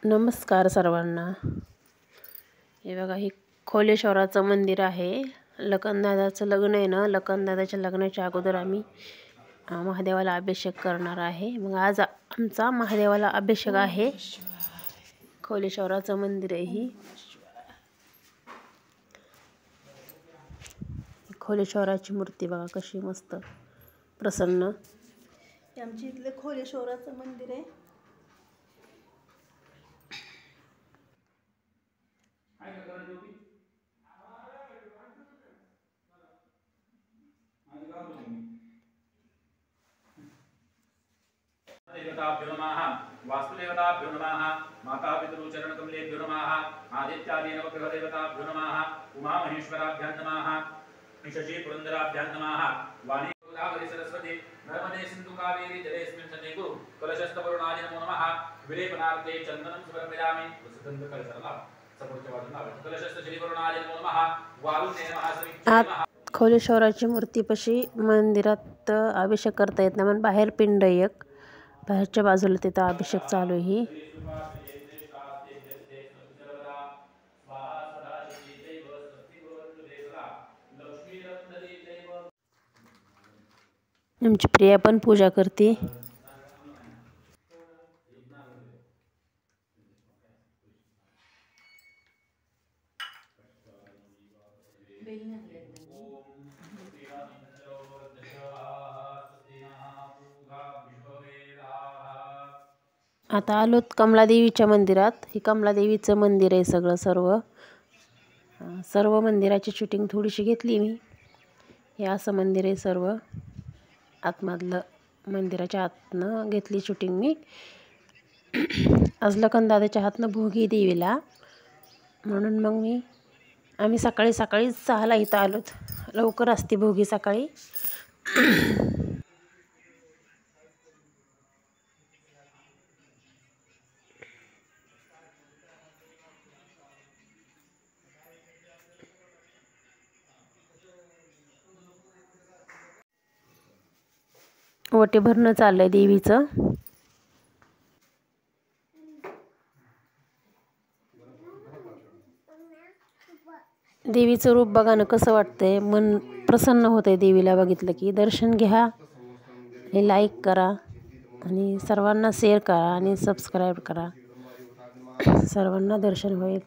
नमस्कार सर्वांना। हे बघा, हे खोलेश्वराचं मंदिर आहे। लखनदादाचं लग्न आहे ना, लखनदादाच्या लग्नाच्या अगोदर आम्ही महादेवाला अभिषेक करणार आहे। मग आज आमचा महादेवाला अभिषेक आहे। खोलेश्वराचं मंदिर आहे ही। खोलेश्वराची मूर्ती बघा कशी मस्त प्रसन्न। हे आमच्या इथले खोलेश्वराचं मंदिर आहे। देवताभ्यो नमः वास्तुदेवताभ्यो नमः मातापितृचरणकमलेभ्यो नमः आदित्यादिनवग्रहदेवताभ्यो नमः उमामहेश्वराभ्यां नमः शशि पुरन्दराभ्यां नमः वाणी गोदावरी सरस्वती नर्मदे सिन्धु कावेरी जलेऽस्मिन् सन्निधौ कलशस्थवरुणाय नमो नमः विलेपनार्थे चन्दनं समर्पयामि सुगन्धकलशरला सपुत्रवादना कलशस्थ श्रीवरुणाय नमो नमः वारुण्ये नमः सवित्रे नमः। खोलेश्वराची मूर्तीपाशी मंदिरात अभिषेक करता येत नाही, म्हणून बाहेर पिंड एक बाहेरच्या बाजूला तिथं अभिषेक चालू आहे। आमची प्रिया पण पूजा करते। आता आलोत कमलादेवीच्या मंदिरात। हे कमलादेवीचं मंदिर आहे सगळं सर्व मंदिराची शूटिंग थोडीशी घेतली मी। हे असं मंदिर आहे सर्व आतमधलं, मंदिराच्या आतनं घेतली शूटिंग मी। आज लखनदादाच्या हातनं भोगी देवीला, म्हणून मग आम्ही सकाळी 6ला इथं आलोत। लवकर असते भोगी सकाळी। ओटी भरणं चाललंय देवीचं। देवीचं रूप बघा ना कसं वाटतंय, मन प्रसन्न होतंय देवीला बघितलं की। दर्शन घ्या, हे लाईक करा आणि सर्वांना शेअर करा आणि सबस्क्राईब करा, सर्वांना दर्शन होईल।